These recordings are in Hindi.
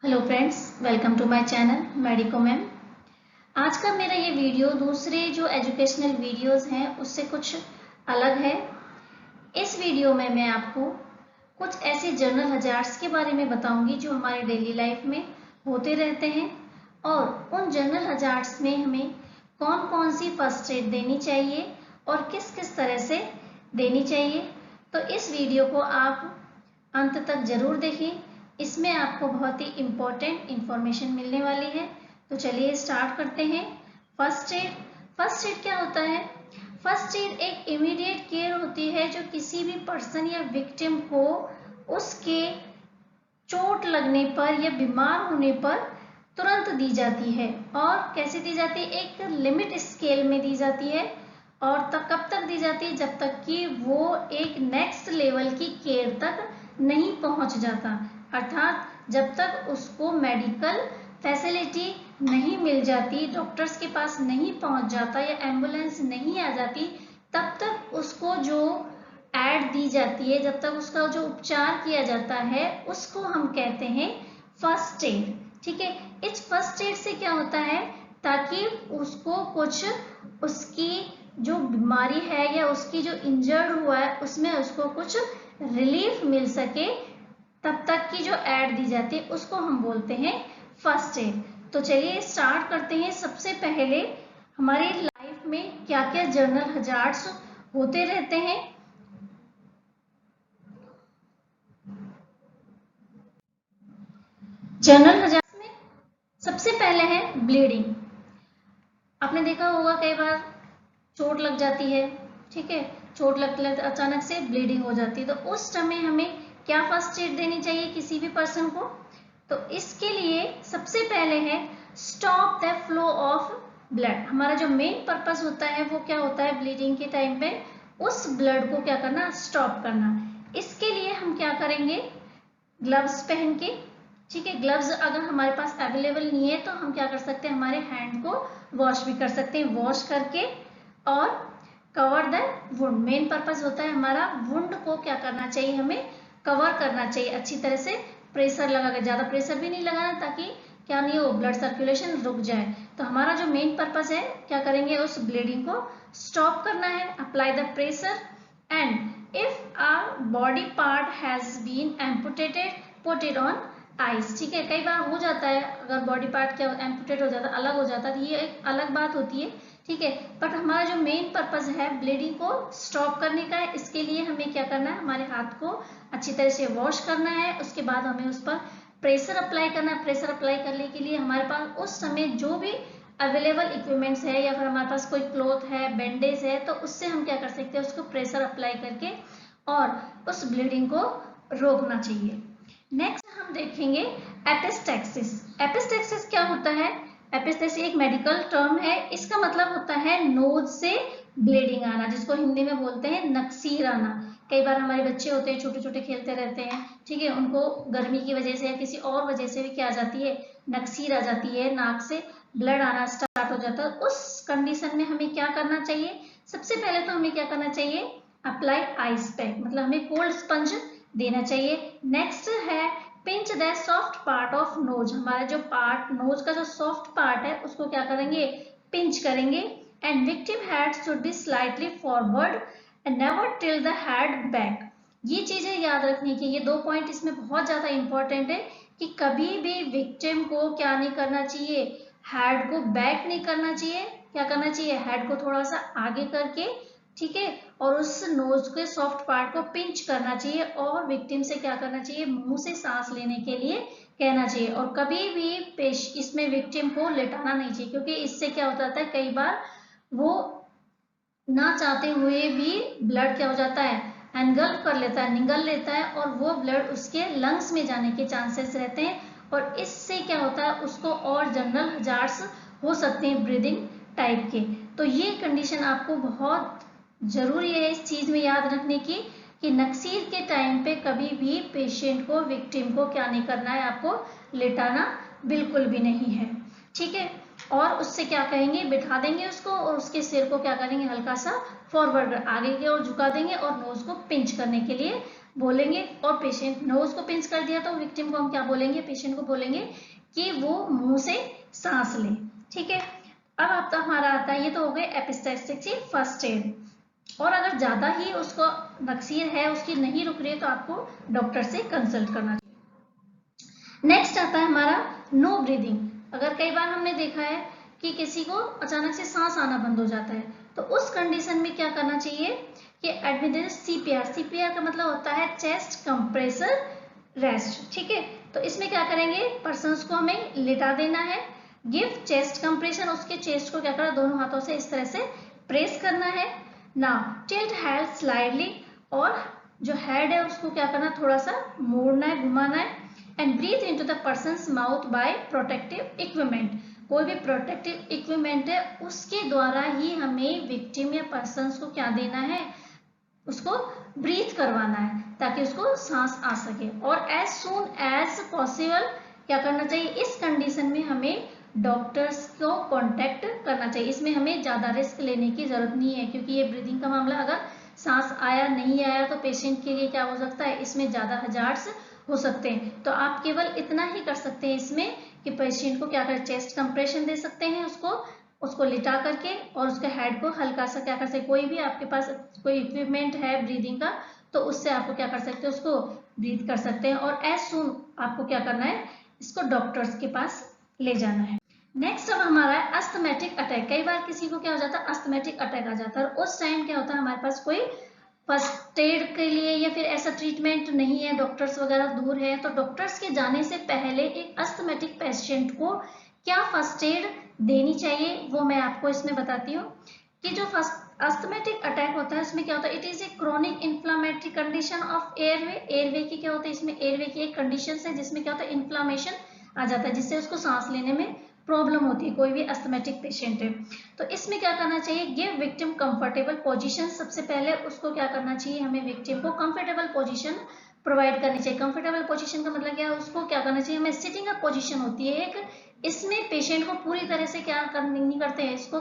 Hello friends, welcome to my channel Medico Mam. आज का मेरा ये वीडियो दूसरे जो एजुकेशनल वीडियोस हैं उससे कुछ अलग है। इस वीडियो में मैं आपको कुछ ऐसे जनरल हजार्ड्स के बारे में बताऊंगी जो हमारे डेली लाइफ में होते रहते हैं और उन जनरल हजार्ड्स में हमें कौन कौन सी फर्स्ट एड देनी चाहिए और किस किस तरह से देनी चाहिए। तो इस वीडियो को आप अंत तक जरूर देखें, इसमें आपको बहुत ही इम्पोर्टेंट इंफॉर्मेशन मिलने वाली है। तो चलिए स्टार्ट करते हैं। First aid. फर्स्ट एड क्या होता है? फर्स्ट एड एक इमीडिएट केयर होती है जो किसी भी पर्सन या विक्टिम को उसके चोट लगने पर या बीमार होने पर तुरंत दी जाती है। और कैसे दी जाती है? एक लिमिट स्केल में दी जाती है। और तब कब तक दी जाती है? जब तक कि वो एक नेक्स्ट लेवल की केयर तक नहीं पहुंच जाता, अर्थात जब तक उसको मेडिकल फैसिलिटी नहीं मिल जाती, डॉक्टर्स के पास नहीं पहुंच जाता या एम्बुलेंस नहीं आ जाती, तब तक उसको जो एड दी जाती है, जब तक उसका जो उपचार किया जाता है उसको हम कहते हैं फर्स्ट एड। ठीक है, इस फर्स्ट एड से क्या होता है? ताकि उसको कुछ उसकी जो बीमारी है या उसकी जो इंजर्ड हुआ है उसमें उसको कुछ रिलीफ मिल सके, तब तक की जो एड दी जाती है उसको हम बोलते हैं फर्स्ट एड। तो चलिए स्टार्ट करते हैं। सबसे पहले हमारी लाइफ में क्या क्या जनरल हजार्ड्स होते रहते हैं। जनरल हजार्ड्स में सबसे पहले है ब्लीडिंग। आपने देखा होगा कई बार चोट लग जाती है, ठीक है, चोट लगते लगते अचानक से ब्लीडिंग हो जाती है, तो उस समय हमें क्या फर्स्ट एड देनी चाहिए किसी भी पर्सन को? तो इसके लिए सबसे पहले है stop the flow of blood. हमारा जो मेन पर्पस होता है वो क्या होता है? ब्लीडिंग के टाइम पे उस ब्लड को क्या करना? स्टॉप करना। इसके लिए हम क्या करेंगे? ग्लव्स पहन के, ठीक है, ग्लव्स अगर हमारे पास अवेलेबल नहीं है तो हम क्या कर सकते हैं? हमारे हैंड को वॉश भी कर सकते हैं, वॉश करके और cover the wound. Main purpose होता है हमारा वुंड को क्या करना चाहिए? हमें कवर करना चाहिए अच्छी तरह से, प्रेशर लगा के, ज्यादा प्रेशर भी नहीं लगाना ताकि क्या नहीं हो, ब्लड सर्कुलेशन रुक जाए। तो हमारा जो मेन पर्पस है, क्या करेंगे? उस ब्लीडिंग को स्टॉप करना है। Apply the pressure and if a body part has been amputated put it on ice। ठीक है, कई बार हो जाता है अगर बॉडी पार्ट क्या एम्पुटेट हो जाता है, अलग हो जाता है, तो ये एक अलग बात होती है, ठीक है। बट हमारा जो मेन पर्पस है ब्लीडिंग को स्टॉप करने का है, इसके लिए हमें क्या करना है? हमारे हाथ को अच्छी तरह से वॉश करना है, उसके बाद हमें उस पर प्रेशर अप्लाई करना है। प्रेशर अप्लाई करने के लिए हमारे पास उस समय जो भी अवेलेबल इक्विपमेंट्स है या फिर हमारे पास कोई क्लॉथ है, बैंडेज है, तो उससे हम क्या कर सकते हैं? उसको प्रेशर अप्लाई करके और उस ब्लीडिंग को रोकना चाहिए। नेक्स्ट हम देखेंगे एपिस्टेक्सिस। एपिस्टेक्सिस क्या होता है? एपिस्टेक्सिस एक मेडिकल टर्म है, इसका मतलब होता है नोज से ब्लीडिंग आना, जिसको हिंदी में बोलते हैं नक्सीर आना। कई बार हमारे बच्चे होते हैं, छोटे छोटे खेलते रहते हैं, ठीक है, उनको गर्मी की वजह से या किसी और वजह से भी क्या आ जाती है? नक्सीर आ जाती है, नाक से ब्लड आना स्टार्ट हो जाता है। उस कंडीशन में हमें क्या करना चाहिए? सबसे पहले तो हमें क्या करना चाहिए? अप्लाई आइस पैक, मतलब हमें कोल्ड स्पंज देना चाहिए। नेक्स्ट है pinch the soft part of nose. हमारा जो पार्ट, नोज का जो सॉफ्ट पार्ट है उसको क्या करेंगे? पिंच करेंगे। And victim head should be slightly forward and never till the head back. ये चीजें याद रखने की, ये दो पॉइंट इसमें बहुत ज्यादा इंपॉर्टेंट है कि कभी भी विक्टिम को क्या नहीं करना चाहिए? हेड को बैक नहीं करना चाहिए। क्या करना चाहिए? हेड को थोड़ा सा आगे करके, ठीक है, और उस नोज के सॉफ्ट पार्ट को पिंच करना चाहिए और विक्टिम से क्या करना चाहिए? मुंह से सांस लेने के लिए कहना चाहिए। और कभी भी इसमें विक्टिम को लेटाना नहीं चाहिए, क्योंकि इससे क्या होता है, कई बार वो ना चाहते हुए भी ब्लड क्या हो जाता है? एनगल्फ कर लेता है, निगल लेता है, और वो ब्लड उसके लंग्स में जाने के चांसेस रहते हैं, और इससे क्या होता है? उसको और जनरल हजार्ड्स हो सकते हैं ब्रीदिंग टाइप के। तो ये कंडीशन आपको बहुत जरूरी है इस चीज में याद रखने की कि नक्सीर के टाइम पे कभी भी पेशेंट को, विक्टिम को क्या नहीं करना है? आपको लेटाना बिल्कुल भी नहीं है, ठीक है। और उससे क्या कहेंगे? बिठा देंगे उसको और उसके सिर को क्या करेंगे? हल्का सा फॉरवर्ड आगे की ओर झुका देंगे और नोज को पिंच करने के लिए बोलेंगे और पेशेंट नोज को पिंच कर दिया तो विक्टिम को हम क्या बोलेंगे, पेशेंट को बोलेंगे कि वो मुंह से सांस ले। ठीक है, अब आपका हमारा आता है, ये तो हो गए एपिस्टैटिक से फर्स्ट एड। और अगर ज्यादा ही उसको नक्सीर है, उसकी नहीं रुक रही है, तो आपको डॉक्टर से कंसल्ट करना चाहिए। नेक्स्ट आता है हमारा नो ब्रीदिंग। अगर कई बार हमने देखा है कि किसी को अचानक से सांस आना बंद हो जाता है, तो उस कंडीशन में क्या करना चाहिए कि एडमिट सीपीआर। सीपीआर का मतलब होता है चेस्ट कंप्रेसर रेस्ट। ठीक है, तो इसमें क्या करेंगे, पर्सन्स को हमें लिटा देना है, गिव चेस्ट कंप्रेशन, उसके चेस्ट को क्या करना, दोनों हाथों से इस तरह से प्रेस करना है। नाउ टिल्ट हेड स्लाइडली, और जो हेड है उसको क्या करना, थोड़ा सा मोड़ना है, घुमाना है। And breathe into the person's mouth by protective equipment. कोई भी प्रोटेक्टिव इक्विपमेंट है उसके द्वारा ही हमें विक्टिम या पर्सन्स को क्या देना है, उसको ब्रीथ करवाना है, ताकि उसको सांस आ सके। और एज सून एज पॉसिबल क्या करना चाहिए, इस कंडीशन में हमें डॉक्टर्स को कांटेक्ट करना चाहिए। इसमें हमें ज्यादा रिस्क लेने की जरूरत नहीं है, क्योंकि ये ब्रीदिंग का मामला, अगर सांस आया नहीं आया तो पेशेंट के लिए क्या हो सकता है, इसमें ज्यादा हजार्ड्स हो सकते हैं। तो आप केवल इतना ही कर सकते हैं इसमें कि पेशेंट को क्या कर, चेस्ट कंप्रेशन दे सकते हैं, उसको लिटा करके, और उसके हेड को हल्का सा क्या कर सकते, कोई भी आपके पास कोई इक्विपमेंट है ब्रीदिंग का, तो उससे आपको क्या कर सकते हैं, उसको ब्रीथ कर सकते हैं। और एज सून आपको क्या करना है, इसको डॉक्टर्स के पास ले जाना है। नेक्स्ट अब हमारा है अस्थमैटिक अटैक। कई बार किसी को क्या हो जाता है, अस्थमैटिक अटैक आ जाता है, और उस टाइम क्या होता है, हमारे पास कोई फर्स्ट एड के लिए या फिर ऐसा ट्रीटमेंट नहीं है, डॉक्टर्स वगैरह दूर है, तो डॉक्टर्स के जाने से पहले एक अस्थमैटिक पेशेंट को क्या फर्स्ट एड देनी चाहिए, वो मैं आपको इसमें बताती हूँ। कि जो फर्स्ट अस्थमैटिक अटैक होता है उसमें क्या होता है, it is a chronic inflammatory condition of airway. Airway की क्या होता है, इसमें एयरवे की एक कंडीशन है जिसमें क्या होता है, इन्फ्लामेशन आ जाता है, जिससे उसको सांस लेने में प्रॉब्लम होती है, कोई भी अस्थमैटिक पेशेंट है। तो इसमें क्या करना चाहिए, गिव विक्टिम कंफर्टेबल पोजीशन। सबसे पहले उसको क्या करना चाहिए, हमें विक्टिम को कंफर्टेबल पोजीशन प्रोवाइड करनी चाहिए। कंफर्टेबल पोजीशन का मतलब क्या है, उसको क्या करना चाहिए, हमें सिटिंग अप पोजीशन होती है एक, इसमें पेशेंट को पूरी तरह से क्या नहीं करते हैं, इसको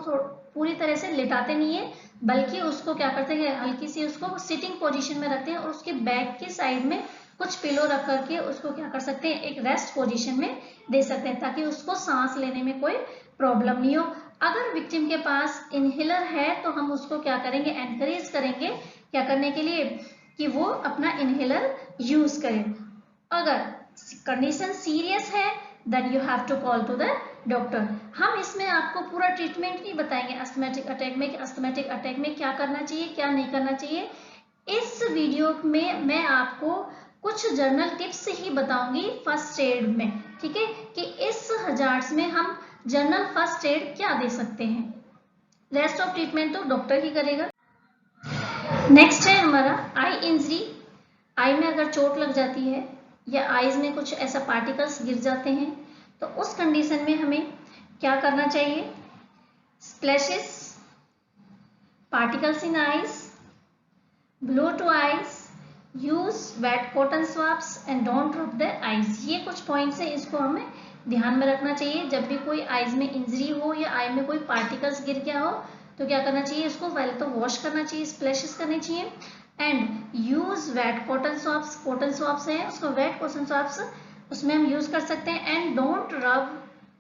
पूरी तरह से लिटाते नहीं है, बल्कि उसको क्या करते हैं, हल्की सी उसको सिटिंग पोजीशन में रखते हैं, और उसके बैक की साइड में कुछ पिलो रख करके उसको क्या कर सकते हैं, एक रेस्ट पोजीशन में दे सकते हैं, ताकि उसको सांस लेने में कोई प्रॉब्लम नहीं हो। अगर विक्टिम के पास इनहेलर है तो हम उसको क्या करेंगे, एनकरेज करेंगे क्या करने के लिए, कि वो अपना इनहेलर यूज करें। अगर कंडीशन सीरियस है then you have to call to the doctor. हम इसमें आपको पूरा ट्रीटमेंट नहीं बताएंगे अस्थमैटिक अटैक में, कि अस्थमैटिक अटैक में क्या करना चाहिए क्या नहीं करना चाहिए। इस वीडियो में मैं आपको कुछ जर्नल टिप्स ही बताऊंगी फर्स्ट एड में, ठीक है, कि इस हजार्ड्स में हम जनरल फर्स्ट एड क्या दे सकते हैं। रेस्ट ऑफ ट्रीटमेंट तो डॉक्टर ही करेगा। नेक्स्ट है हमारा आई इंजरी। आई में अगर चोट लग जाती है या आईज में कुछ ऐसा पार्टिकल्स गिर जाते हैं, तो उस कंडीशन में हमें क्या करना चाहिए, splashes, particles in eyes, blow to eyes, use wet cotton swabs and don't drop the eyes. ये कुछ पॉइंट्स हैं, इसको हमें ध्यान में रखना चाहिए। जब भी कोई आईज में इंजरी हो या आई में कोई पार्टिकल्स गिर गया हो तो क्या करना चाहिए, इसको पहले तो वॉश करना चाहिए, स्प्लैशेस करने चाहिए, and use wet cotton swabs. Cotton swabs है, उसको वेट कॉटन स्वाब्स उसमें हम यूज कर सकते हैं। एंड डोंट रब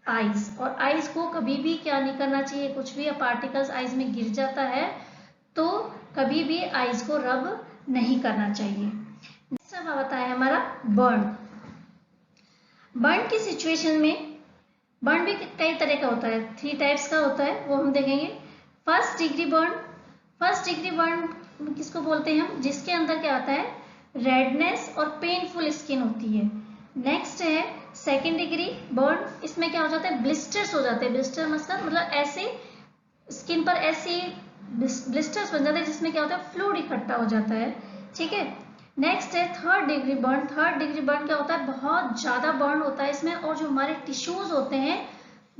आईज, और आईज को कभी भी क्या नहीं करना चाहिए, कुछ भी पार्टिकल्स आईज में गिर जाता है तो कभी भी आईज को रब नहीं करना चाहिए। नेक्स्ट अब आता है हमारा बर्न। बर्न की सिचुएशन में, बर्न भी कई तरह का होता है, 3 टाइप्स का होता है, वो हम देखेंगे। First degree burn. First degree burn किसको बोलते हैं हम, जिसके अंदर क्या आता है, रेडनेस और पेनफुल स्किन होती है। नेक्स्ट है सेकेंड डिग्री बर्न। इसमें क्या हो जाता है, ब्लिस्टर्स हो जाते हैं। ब्लिस्टर मतलब ऐसे स्किन पर ऐसी ब्लिस्टर्स बन जाते हैं जिसमें क्या होता है, फ्लूइड इकट्ठा हो जाता है, ठीक है। नेक्स्ट है third degree burn. Third degree burn क्या होता है, बहुत ज्यादा बर्न होता है इसमें, और जो हमारे टिश्यूज होते हैं,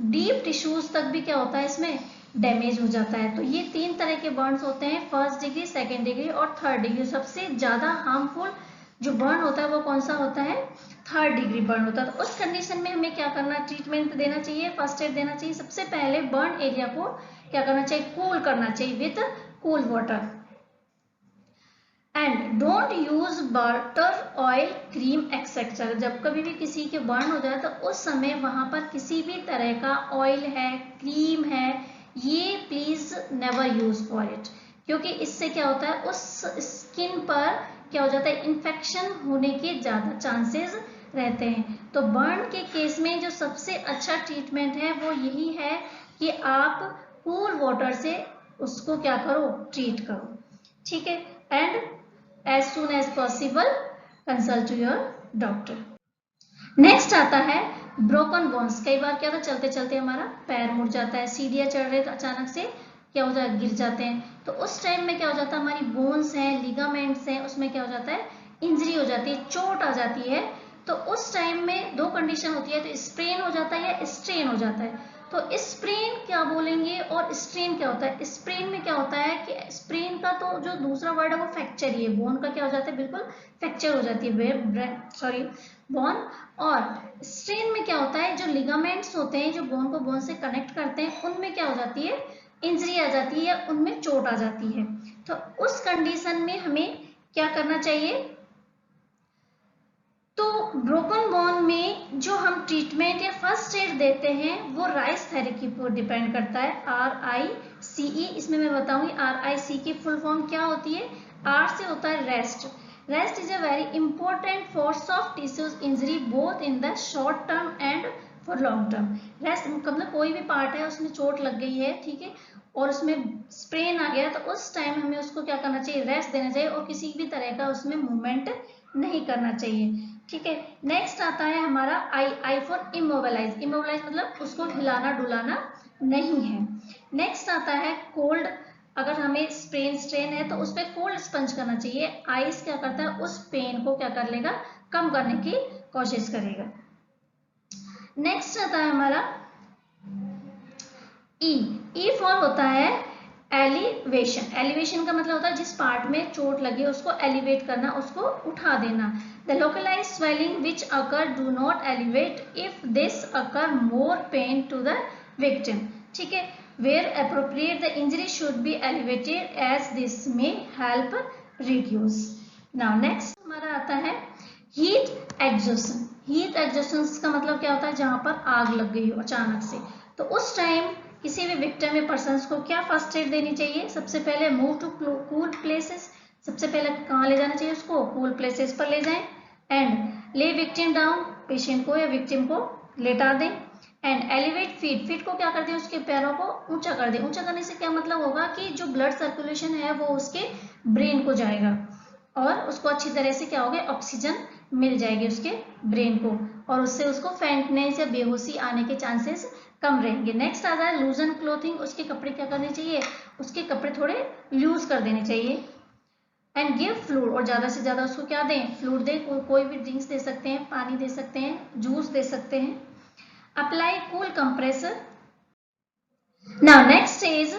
डीप टिश्यूज तक भी क्या होता है इसमें डैमेज हो जाता है। तो ये 3 तरह के बर्न्स होते हैं, फर्स्ट डिग्री, सेकेंड डिग्री और थर्ड डिग्री। सबसे ज्यादा हार्मफुल जो बर्न होता है वो कौन सा होता है, थर्ड डिग्री बर्न होता है। तो उस कंडीशन में हमें क्या करना, ट्रीटमेंट देना चाहिए, फर्स्ट एड देना चाहिए। सबसे पहले बर्न एरिया को क्या करना चाहिए, कूल करना चाहिए with cool water. And don't use butter, oil, cream etcetera. जब कभी भी किसी के बर्न हो जाए तो उस समय वहां पर किसी भी तरह का ऑयल है, क्रीम है, ये please never use for it, क्योंकि इससे क्या होता है उस स्किन पर क्या हो जाता है, इन्फेक्शन होने के ज्यादा चांसेस रहते हैं। तो बर्न के केस में जो सबसे अच्छा ट्रीटमेंट है वो यही है कि आप कूल वाटर से उसको क्या करो, ट्रीट करो, ठीक है। And as soon as possible consult to your doctor। Next आता है ब्रोकन बोन्स। कई बार क्या होता है, चलते चलते हमारा पैर मुड़ जाता है, सीढ़ियां चढ़ रहे तो अचानक से क्या हो जाता है, गिर जाते हैं, तो उस टाइम में क्या हो जाता है, हमारी बोन्स हैं, लिगामेंट्स हैं, उसमें क्या हो जाता है, इंजरी हो जाती है, चोट आ जाती है। तो उस टाइम में दो कंडीशन होती है, तो स्प्रेन हो जाता है या स्ट्रेन हो जाता है। तो स्प्रेन क्या बोलेंगे और स्ट्रेन क्या होता है। स्प्रेन में क्या होता है कि स्प्रेन का तो जो दूसरा वर्ड है वो फ्रैक्चर ही है, बोन का क्या हो जाता है, बिल्कुल फ्रैक्चर हो जाती है बोन। और स्ट्रेन में क्या होता है, जो लिगामेंट्स होते हैं जो बोन को बोन से कनेक्ट करते हैं उनमें क्या हो जाती है, इंजरी आ जाती है या उनमें चोट आ जाती है। तो उस कंडीशन में हमें क्या करना चाहिए, तो ब्रोकन बोन में जो हम ट्रीटमेंट या फर्स्ट एड देते हैं वो राइस थेरेपी पर डिपेंड करता है, RICE। इसमें मैं बताऊंगी RIC की फुल फॉर्म क्या होती है। R से होता है rest. Rest is a very important for soft tissues injury both in the short term and for long term. Rest मतलब कोई भी पार्ट है उसमें चोट लग गई है, ठीक है, और उसमें स्प्रेन आ गया, तो उस टाइम हमें उसको क्या करना चाहिए, रेस्ट देना चाहिए और किसी भी तरह का उसमें मूवमेंट नहीं करना चाहिए, ठीक है। नेक्स्ट आता है हमारा आई फॉर इमोबिलाइज। इमोबिलाइज मतलब उसको हिलाना डुलाना नहीं है। नेक्स्ट आता है कोल्ड। अगर हमें स्ट्रेन है तो उस पर कोल्ड स्पंज करना चाहिए। आइस क्या करता है, उस पेन को क्या कर लेगा, कम करने की कोशिश करेगा। नेक्स्ट आता है हमारा ई फॉर होता है एलिवेशन। एलिवेशन का मतलब होता है जिस पार्ट में चोट लगी उसको एलिवेट करना, उसको उठा देना। The localized swelling which occur do not elevate if this occur more pain to the victim, ठीक है। Where appropriate the injury should be elevated as this may help reduce। Now next हमारा आता है हीट एक्सॉशन। हीट एक्सॉशन का मतलब क्या होता है, जहां पर आग लग गई हो अचानक से, तो उस टाइम किसी भी विक्टिम या पर्सन को क्या फर्स्ट एड देनी चाहिए। सबसे पहले मूव टू कूल प्लेसेस। सबसे पहले कहाँ ले जाना चाहिए उसको, कूल प्लेसेस पर ले जाएं। एंड ले विक्टिम डाउन, पेशेंट को या विक्टिम को लेटा दें। And elevate feet. फीट को क्या कर दें, उसके पैरों को ऊंचा कर दें। ऊंचा करने से क्या मतलब होगा कि जो ब्लड सर्कुलेशन है वो उसके ब्रेन को जाएगा और उसको अच्छी तरह से क्या होगा, ऑक्सीजन मिल जाएगी उसके ब्रेन को, और उससे उसको फेंटनेस या बेहोशी आने के चांसेस कम रहेंगे। नेक्स्ट आता है लूजन क्लोथिंग। उसके कपड़े क्या करने चाहिए, उसके कपड़े थोड़े लूज कर देने चाहिए। And give fluid. और ज्यादा से ज्यादा उसको क्या दें, फ्लूइड दें। कोई भी ड्रिंक्स दे सकते हैं, पानी दे सकते हैं, जूस दे सकते हैं। Apply cool compressor. Now next is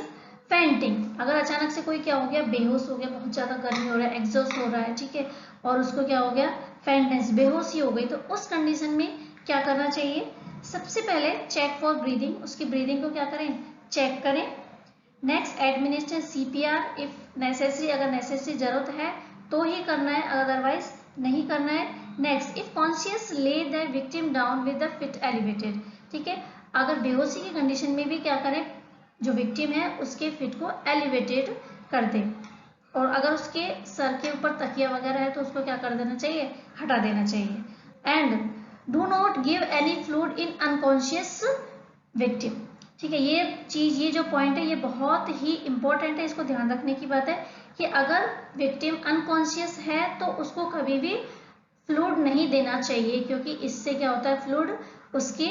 fainting. अगर अचानक से कोई क्या हो गया, बेहोश हो गया, बहुत ज्यादा गर्मी हो रहा है, एग्जॉस्ट हो रहा है, ठीक है, और उसको क्या हो गया, फेंटनेस, बेहोशी हो गई, तो उस कंडीशन में क्या करना चाहिए, सबसे पहले चेक फॉर ब्रीदिंग। उसकी ब्रीदिंग को क्या करें, चेक करें। Next administer CPR if necessary. अगर नेसेसरी जरूरत है तो ही करना है, अदरवाइज नहीं करना है। नेक्स्ट इफ कॉन्शियस ले the victim down with the fit elevated, ठीक है। अगर बेहोशी की कंडीशन में भी क्या करें, जो विक्टिम है उसके फिट को एलिवेटेड कर दे, और अगर उसके सर के ऊपर तकिया वगैरह है तो उसको क्या कर देना चाहिए, हटा देना चाहिए। And do not give any fluid in unconscious victim, ठीक है। ये चीज, ये जो पॉइंट है ये बहुत ही इंपॉर्टेंट है, इसको ध्यान रखने की बात है कि अगर विक्टिम अनकॉन्शियस है तो उसको कभी भी फ्लूइड नहीं देना चाहिए, क्योंकि इससे क्या होता है, फ्लूइड उसकी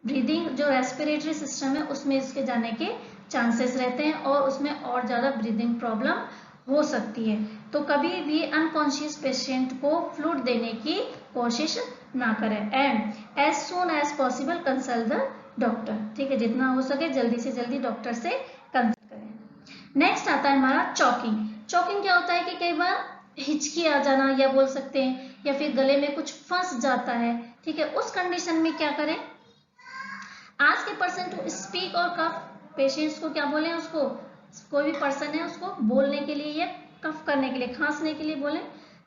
ब्रीदिंग जो रेस्पिरेटरी सिस्टम है उसमें इसके जाने के चांसेस रहते हैं और उसमें और ज्यादा ब्रीदिंग प्रॉब्लम हो सकती है। तो कभी भी अनकॉन्शियस पेशेंट को फ्लूइड देने की कोशिश ना करें। And as soon as possible consult the doctor, ठीक है, जितना हो सके जल्दी से जल्दी डॉक्टर से कंसल्ट करें। नेक्स्ट आता है हमारा चॉकिंग। चॉकिंग क्या होता है कि कई बार हिचकी आ जाना या बोल सकते हैं, या फिर गले में कुछ फंस जाता है, ठीक है। उस कंडीशन में क्या करें, ask a person to speak और कफ। पेशेंट्स को क्या बोले, उसको कोई भी पर्सन है उसको बोलने के लिए या कफ करने के लिए, खांसने के लिए बोले,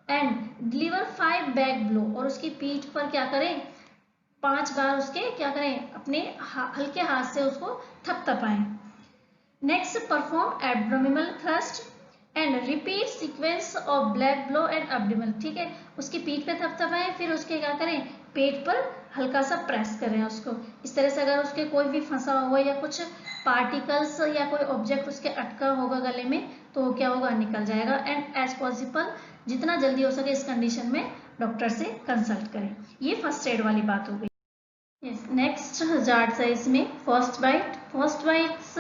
एंड डिलीवर 5 बैक ब्लो, और उसकी पीठ पर क्या करें, 5 बार उसके क्या करें, अपने हल्के हाथ से उसको थपथपाएं। Next perform abdominal thrust and repeat sequence of back blow and abdominal, ठीक है, उसकी पीठ पे थपथपाएं, फिर उसके क्या करें, पेट पर हल्का सा प्रेस करें उसको। इस तरह से अगर उसके कोई भी फंसा हुआ या कुछ पार्टिकल्स या कोई ऑब्जेक्ट उसके अटका होगा गले में तो क्या होगा, निकल जाएगा। एंड एज पॉसिबल जितना जल्दी हो सके इस कंडीशन में डॉक्टर से कंसल्ट करें। ये फर्स्ट एड वाली बात हो गई। यस, नेक्स्ट हजार्ड है इसमें फर्स्ट बाइट। फर्स्ट बाइट्स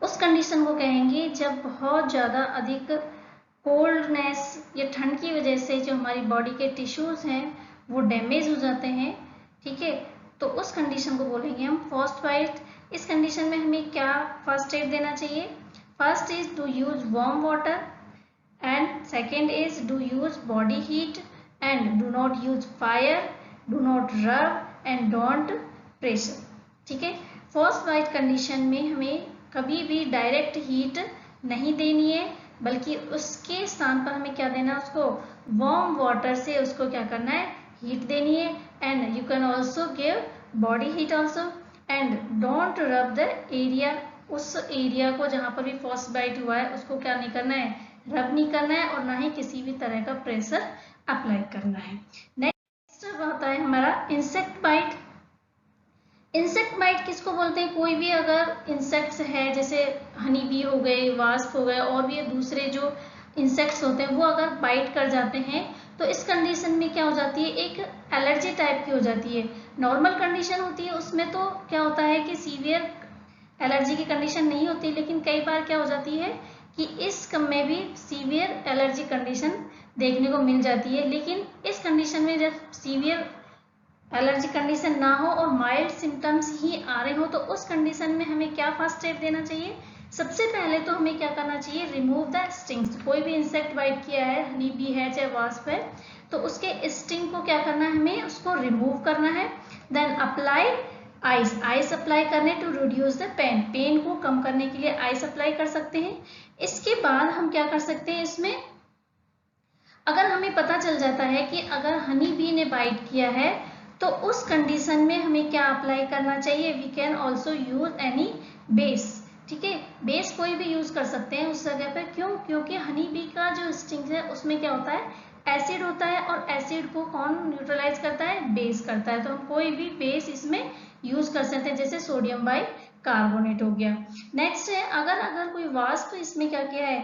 उस कंडीशन को कहेंगे जब बहुत ज़्यादा अधिक कोल्डनेस या ठंड की वजह से जो हमारी बॉडी के टिश्यूज हैं वो डैमेज हो जाते हैं, ठीक है, तो उस कंडीशन को बोलेंगे हम फर्स्ट बाइट। इस कंडीशन में हमें क्या फर्स्ट एड देना चाहिए? First is do use warm water, and second is do use body heat, and do not use fire, do not रब, एंड डोंट प्रेशर, ठीक है। फर्स्ट बाइट कंडीशन में हमें कभी भी डायरेक्ट हीट नहीं देनी है, बल्कि उसके स्थान पर हमें क्या देना है, उसको वार्म वाटर से उसको क्या करना है, हीट देनी है। And you can also give body heat also, and don't रब द एरिया, उस एरिया को जहां पर भी फर्स्ट बाइट हुआ है उसको क्या नहीं करना है, रब नहीं करना है, और ना ही किसी भी तरह का प्रेशर अप्लाई करना है। नेक्स्ट होता है हमारा इंसेक्ट बाइट। इंसेक्ट बाइट किसको बोलते हैं? कोई भी अगर इंसेक्ट्स है, जैसे हनी बी हो गए, वास्प हो गए, और भी दूसरे जो इंसेक्ट्स होते हैं वो अगर बाइट कर जाते हैं तो इस कंडीशन में क्या हो जाती है, एक एलर्जी टाइप की हो जाती है। नॉर्मल कंडीशन होती है उसमें तो क्या होता है कि सीवियर एलर्जी की कंडीशन नहीं होती, लेकिन कई बार क्या हो जाती है कि इस कम में भी सीवियर एलर्जी कंडीशन देखने को मिल जाती है। लेकिन इस कंडीशन में जब सीवियर एलर्जी कंडीशन ना हो और माइल्ड सिम्टम्स ही आ रहे हो तो उस कंडीशन में हमें क्या फर्स्ट एड देना चाहिए? सबसे पहले तो हमें क्या करना चाहिए, रिमूव द स्टिंग्स। कोई भी इंसेक्ट बाइट किया है, हनी बी है चाहे वास्प है, तो उसके स्टिंग को क्या करना है, हमें उसको रिमूव करना है। Then apply ice, ice apply करने to reduce the pain, pain को कम करने के लिए आइस अप्लाई कर सकते हैं। इसके बाद हम क्या कर सकते हैं, इसमें अगर हमें पता चल जाता है कि अगर हनी बी ने बाइट किया है तो उस कंडीशन में हमें क्या अप्लाई करना चाहिए, we can also use any base, ठीक है, बेस कोई भी यूज कर सकते हैं उस जगह पर। क्यों? क्योंकि हनी बी का जो स्टिंग है उसमें क्या होता है, एसिड होता है, और एसिड को कौन न्यूट्रलाइज करता है, बेस करता है। तो हम कोई भी बेस इसमें यूज कर सकते हैं, जैसे सोडियम बाइकार्बोनेट हो गया। नेक्स्ट है, अगर कोई वास्प इसमें क्या किया है,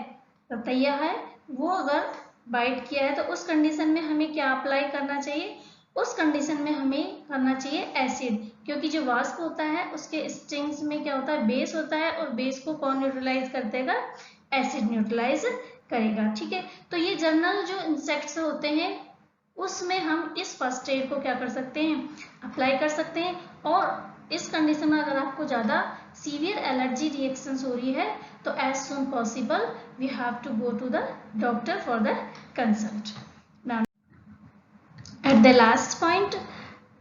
रतैया है, वो अगर बाइट किया है तो उस कंडीशन में हमें क्या अप्लाई करना चाहिए, उस कंडीशन में हमें करना चाहिए एसिड, क्योंकि जो वास्प होता है उसके स्ट्रिंग्स में क्या होता है, बेस होता है, और बेस को कौन न्यूट्रलाइज कर देगा, एसिड न्यूट्रलाइज करेगा, ठीक है। तो ये जनरल जो इंसेक्ट्स होते हैं उसमें हम इस फर्स्ट एड को क्या कर सकते हैं, अप्लाई कर सकते हैं। और इस कंडीशन में अगर आपको ज्यादा सीवियर एलर्जी रिएक्शंस हो रही है तो as soon possible we have to go to the doctor for the consult. At the last point,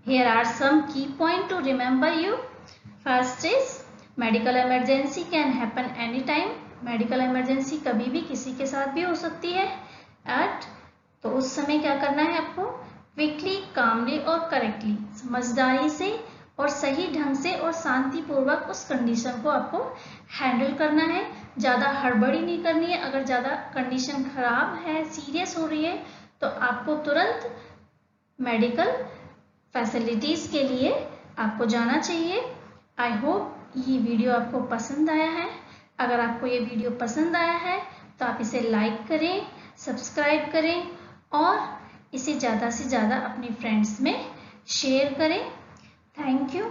here are some key points to remember you. First is medical emergency can happen anytime. Medical emergency कभी भी किसी के साथ भी हो सकती है। तो उस समय क्या करना है आपको, क्विकली, कामली और करेक्टली, समझदारी से और सही ढंग से और शांतिपूर्वक उस कंडीशन को आपको हैंडल करना है। ज़्यादा हड़बड़ी नहीं करनी है। अगर ज़्यादा कंडीशन खराब है, सीरियस हो रही है, तो आपको तुरंत मेडिकल फैसिलिटीज के लिए आपको जाना चाहिए। आई होप ये वीडियो आपको पसंद आया है। अगर आपको ये वीडियो पसंद आया है तो आप इसे लाइक करें, सब्सक्राइब करें और इसे ज़्यादा से ज़्यादा अपने फ्रेंड्स में शेयर करें। Thank you.